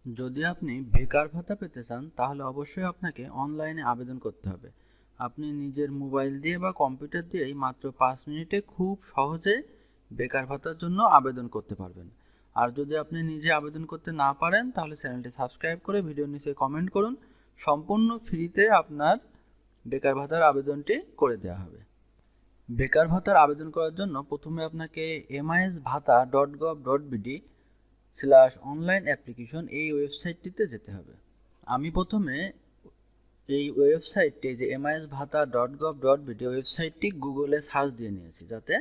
যদি আপনি বেকার ভাতা পেতে চান তাহলে অবশ্যই আপনাকে অনলাইনে আবেদন করতে হবে। আপনি নিজের মোবাইল দিয়ে বা কম্পিউটার দিয়েই মাত্র 5 মিনিটে খুব সহজে বেকার ভাতার জন্য আবেদন করতে পারবেন। আর যদি আপনি নিজে আবেদন করতে না পারেন তাহলে চ্যানেলটি সাবস্ক্রাইব করে ভিডিওর নিচে কমেন্ট করুন। সম্পূর্ণ ফ্রিতে আপনার বেকার ভাতার আবেদনটি করে দেওয়া হবে। বেকার ভাতার আবেদন করার জন্য প্রথমে আপনাকে MISBhata.gov.bd/অনলাইন অ্যাপ্লিকেশন এই ওয়েবসাইটটিতে যেতে হবে। আমি প্রথমে এই ওয়েবসাইটটি যে MISBhata.gov.bd ওয়েবসাইটটি গুগলে সার্চ দিয়ে নিয়েছি যাতে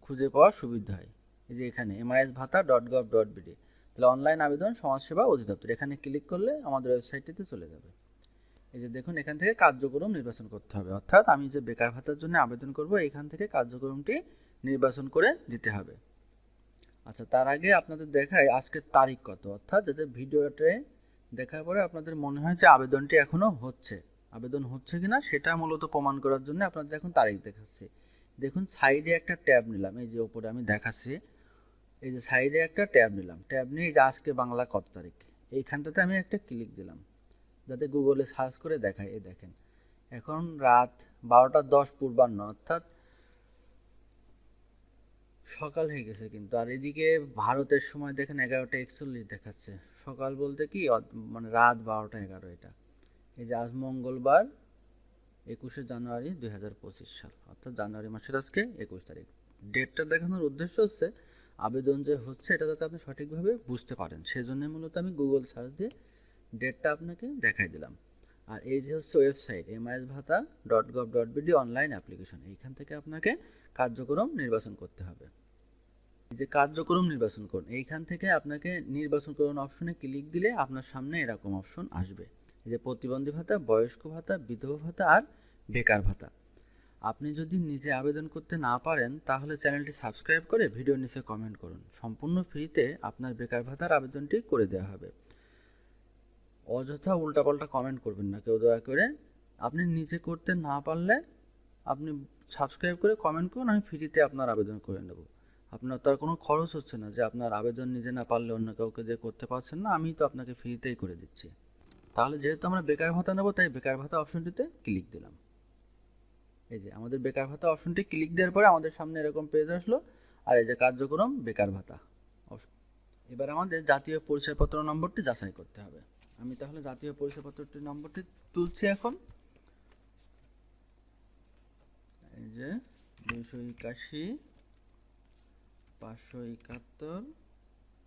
খুঁজে পাওয়ার সুবিধা হয়। এই যে এখানে MISBhata.gov.bd, তাহলে অনলাইন আবেদন সমাজসেবা অধিদপ্তর, এখানে ক্লিক করলে আমাদের ওয়েবসাইটটিতে চলে যাবে। এই যে দেখুন এখান থেকে কার্যক্রম নির্বাচন করতে হবে, অর্থাৎ আমি যে বেকার ভাতার জন্য আবেদন করব এখান থেকে কার্যক্রমটি নির্বাচন করে দিতে হবে। আচ্ছা, তার আগে আপনাদের দেখাই আজকের তারিখ কত, অর্থাৎ যাতে ভিডিওতে দেখার পরে আপনাদের মনে হয় যে আবেদনটি এখনও হচ্ছে, আবেদন হচ্ছে কিনা সেটা মূলত প্রমাণ করার জন্য আপনাদের এখন তারিখ দেখাচ্ছি। দেখুন সাইডে একটা ট্যাব নিলাম, এই যে ওপরে আমি দেখাচ্ছি, এই যে সাইডে একটা ট্যাব নিলাম, ট্যাব নিয়ে এই যে আজকে বাংলা কত তারিখ, এইখানটাতে আমি একটা ক্লিক দিলাম যাতে গুগলে সার্চ করে দেখায়। এই দেখেন এখন রাত 12টা 10 পূর্বাহ্ন, অর্থাৎ সকাল হয়ে গেছে কিন্তু। আর এদিকে ভারতের সময় দেখেন 11টা 41 দেখাচ্ছে। সকাল বলতে কি মানে রাত 12টা 11 এটা। এই যে আজ মঙ্গলবার 21শে জানুয়ারি 2025 সাল, অর্থাৎ জানুয়ারি মাসের আজকে 21 তারিখ। ডেটটা দেখানোর উদ্দেশ্য হচ্ছে আবেদন যে হচ্ছে এটা যাতে আপনি সঠিকভাবে বুঝতে পারেন, সেজন্য মূলত আমি গুগল সার্চ দিয়ে ডেটটা আপনাকে দেখাই দিলাম। আর এই যে হচ্ছে ওয়েবসাইট MISBhata.gov.bd অনলাইন অ্যাপ্লিকেশন, এইখান থেকে আপনাকে কার্যক্রম নির্বাচন করতে হবে। এই যে কার্যক্রম নির্বাচন করুন, এইখান থেকে আপনাকে নির্বাচন করুন অপশনে ক্লিক দিলে আপনার সামনে এরকম অপশন আসবে, এই যে প্রতিবন্ধী ভাতা, বয়স্ক ভাতা, বিধবা ভাতা আর বেকার ভাতা। আপনি যদি নিজে আবেদন করতে না পারেন তাহলে চ্যানেলটি সাবস্ক্রাইব করে ভিডিওর নিচে কমেন্ট করুন, সম্পূর্ণ ফ্রিতে আপনার বেকার ভাতার আবেদনটি করে দেওয়া হবে। অযথা উল্টাপাল্টা কমেন্ট করবেন না কেউ, দয়া করে। আপনি নিজে করতে না পারলে আপনি সাবস্ক্রাইব করে কমেন্ট করুন, আমি ফ্রিতে আপনার আবেদন করে নেব। আপনার তার কোনো খরচ হচ্ছে না যে আপনার আবেদন নিজে না পারলে অন্য কাউকে দিয়ে করতে পারছেন না, আমি তো আপনাকে ফ্রিতেই করে দিচ্ছি। তাহলে যেহেতু আমরা বেকার ভাতা নেব তাই বেকার ভাতা অপশনটিতে ক্লিক দিলাম। এই যে আমাদের বেকার ভাতা অপশনটি ক্লিক দেওয়ার পরে আমাদের সামনে এরকম পেজ আসলো, আর এই যে কার্যক্রম বেকার ভাতা। এবার আমাদের জাতীয় পরিচয়পত্র নম্বরটি যাচাই করতে হবে। আমি তাহলে জাতীয় পরিচয়পত্রটির নম্বরটি তুলছি এখন। এই যে 281 571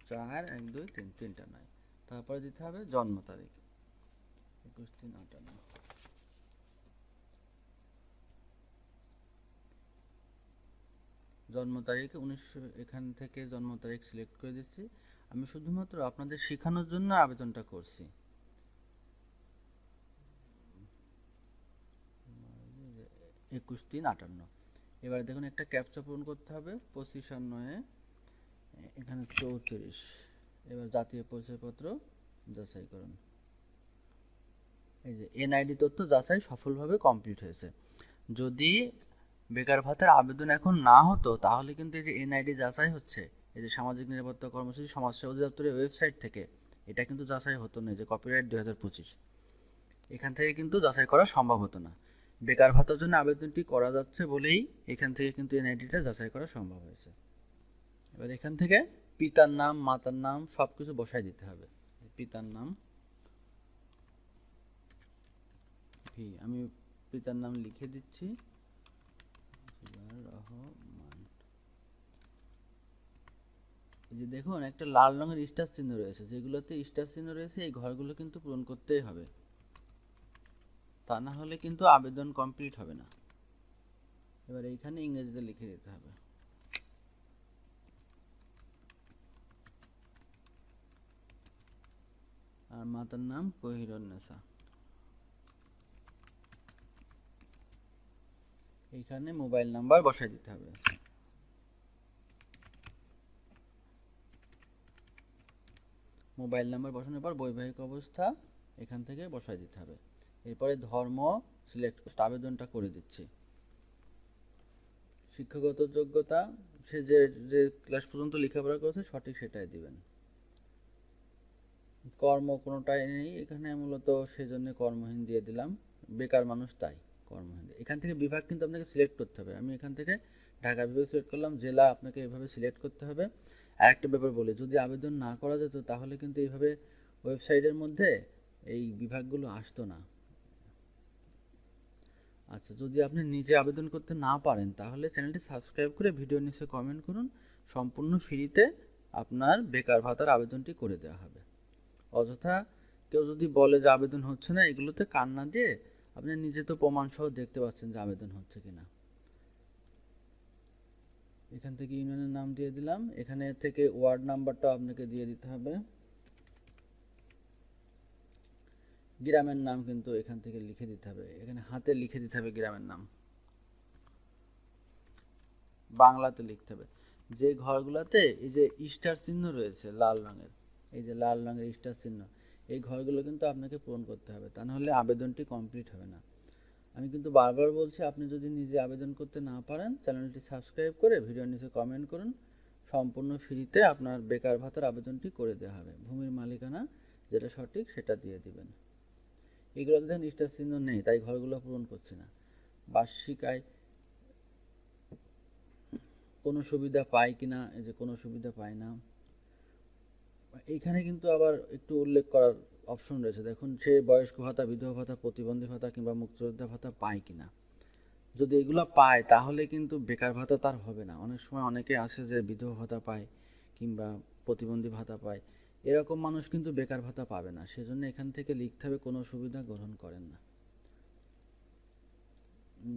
4 1 2 3, তিনটা নয়, তারপরে দিতে হবে জন্ম তারিখ 21/3/58। জন্ম তারিখ 1900, এখান থেকে জন্ম তারিখ সিলেক্ট করে দিচ্ছি। আমি শুধুমাত্র আপনাদের শেখানোর জন্য আবেদনটা করছি। 21/3/58। এবার দেখুন একটা ক্যাপচা পূরণ করতে হবে 25/9, এখানে 34। এবার জাতীয় পরিচয়পত্র যাচাই করুন। এই যে NID তথ্য যাচাই সফলভাবে কমপ্লিট হয়েছে। যদি বেকার ভাতার আবেদন এখন না হতো তাহলে কিন্তু এই যে NID যাচাই হচ্ছে, এই যে সামাজিক নিরাপত্তা কর্মসূচি সমাজসেবা অধিদপ্তরের ওয়েবসাইট থেকে, এটা কিন্তু যাচাই হতো না। এই যে কপিরাইট 2025, এখান থেকে কিন্তু যাচাই করা সম্ভব হতো না। বেকার ভাতার জন্য আবেদনটি করা যাচ্ছে বলেই এখান থেকে কিন্তু NIDটা যাচাই করা সম্ভব হয়েছে। এবার এখান থেকে পিতার নাম, মাতার নাম সব কিছু বসাই দিতে হবে। পিতার নাম আমি পিতার নাম লিখে দিচ্ছি রহমান। এই যে দেখুন একটা লাল রঙের স্টার চিহ্ন রয়েছে, যেগুলোতে স্টার চিহ্ন রয়েছে এই ঘরগুলো কিন্তু পূরণ করতেই হবে, তা না হলে কিন্তু আবেদন কমপ্লিট হবে না। এবার এইখানে ইংরেজিতে লিখে দিতে হবে। আর মাতার নাম কোহিরুন্নেসা। এইখানে মোবাইল নাম্বার বসাই দিতে হবে। মোবাইল নাম্বার বসানোর পর বৈবাহিক অবস্থা এখান থেকে বসাই দিতে হবে। এরপরে ধর্ম সিলেক্ট আবেদনটা করে দিচ্ছি। শিক্ষাগত যোগ্যতা সে যে যে ক্লাস পর্যন্ত লেখাপড়া করেছে সঠিক সেটাই দিবেন। কর্ম কোনোটাই নেই এখানে, মূলত সেজন্য কর্মহীন দিয়ে দিলাম, বেকার মানুষ তাই কর্মহীন। এখান থেকে বিভাগ কিন্তু আপনাকে সিলেক্ট করতে হবে। আমি এখান থেকে ঢাকা বিভাগ সিলেক্ট করলাম, জেলা আপনাকে এভাবে সিলেক্ট করতে হবে। আর একটা ব্যাপার বলি, যদি আবেদন না করা যেত তাহলে কিন্তু এইভাবে ওয়েবসাইটের মধ্যে এই বিভাগগুলো আসতো না। আচ্ছা, যদি আপনি নিজে আবেদন করতে না পারেন তাহলে চ্যানেলটি সাবস্ক্রাইব করে ভিডিওর নিচে কমেন্ট করুন, সম্পূর্ণ ফ্রিতে আপনার বেকার ভাতার আবেদনটি করে দেওয়া হবে। অযথা কেউ যদি বলে যে আবেদন হচ্ছে না, এগুলোতে কান না দিয়ে আপনি নিজে তো প্রমাণ সহ দেখতে পাচ্ছেন যে আবেদন হচ্ছে কিনা। এখান থেকে ইউনিয়নের নাম দিয়ে দিলাম, এখানে থেকে ওয়ার্ড নাম্বারটা আপনাকে দিয়ে দিতে হবে। গ্রামের নাম কিন্তু এখান থেকে লিখে দিতে হবে, এখানে হাতে লিখে দিতে হবে গ্রামের নাম, বাংলাতে লিখতে হবে। যে ঘরগুলোতে এই যে স্টার চিহ্ন রয়েছে লাল রঙের, এই যে লাল রঙের স্টার চিহ্ন, এই ঘরগুলো কিন্তু আপনাকে পূরণ করতে হবে, তা নাহলে আবেদনটি কমপ্লিট হবে না। আমি কিন্তু বারবার বলছি, আপনি যদি নিজে আবেদন করতে না পারেন চ্যানেলটি সাবস্ক্রাইব করে ভিডিওর নিচে কমেন্ট করুন, সম্পূর্ণ ফ্রিতে আপনার বেকার ভাতার আবেদনটি করে দেওয়া হবে। ভূমির মালিকানা যেটা সঠিক সেটা দিয়ে দিবেন। এগুলোতে দেখেন স্টার চিহ্ন নেই, তাই ঘরগুলো পূরণ করছে না। বার্ষিক আয় কোনো সুবিধা পায় কিনা, এই যে কোনো সুবিধা পায় না। এইখানে কিন্তু আবার একটু উল্লেখ করার অপশন রয়েছে, দেখুন সে বয়স্ক ভাতা, বিধবা ভাতা, প্রতিবন্ধী ভাতা কিংবা মুক্তিযোদ্ধা ভাতা পায় কিনা। যদি এগুলো পায় তাহলে কিন্তু বেকার ভাতা তার হবে না। অনেক সময় অনেকে আছে যে বিধবা ভাতা পায় কিংবা প্রতিবন্ধী ভাতা পায়, এরকম মানুষ কিন্তু বেকার ভাতা পাবে না। সেজন্য এখান থেকে লিখতে হবে কোনো সুবিধা গ্রহণ করেন না।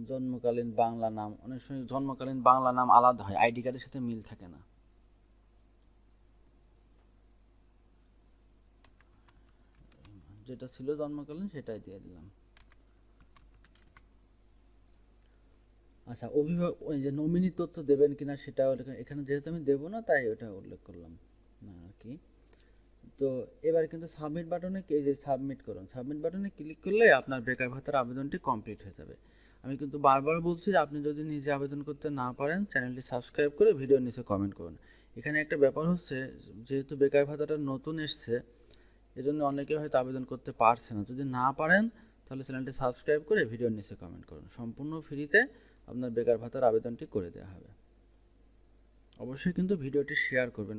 জন্মকালীন বাংলা নাম, অনেক সময় জন্মকালীন বাংলা নাম আলাদা হয়, আইডি কার্ডের সাথে মিল থাকে না। যেটা ছিল জন্মকালীন সেটাই দিয়ে দিলাম। আচ্ছা, অভিভাবক ওই যে নমিনি তথ্য দেবেন কিনা সেটা এখানে যেহেতু আমি দেবো না তাই ওটা উল্লেখ করলাম না আর কি। তো এবার কিন্তু সাবমিট বাটনে, এই যে সাবমিট করুন, সাবমিট বাটনে ক্লিক করলে আপনার বেকার ভাতার আবেদনটি কমপ্লিট হয়ে যাবে। আমি কিন্তু বারবার বলছি যে আপনি যদি নিজে আবেদন করতে না পারেন চ্যানেলটি সাবস্ক্রাইব করে ভিডিওর নিচে কমেন্ট করুন। এখানে একটা ব্যাপার হচ্ছে, যেহেতু বেকার ভাতাটা নতুন এসছে এজন্য অনেকে হয়তো আবেদন করতে পারছে না। যদি না পারেন তাহলে চ্যানেলটি সাবস্ক্রাইব করে ভিডিওর নিচে কমেন্ট করুন, সম্পূর্ণ ফ্রিতে আপনার বেকার ভাতার আবেদনটি করে দেওয়া হবে। অবশ্যই কিন্তু ভিডিওটি শেয়ার করবেন।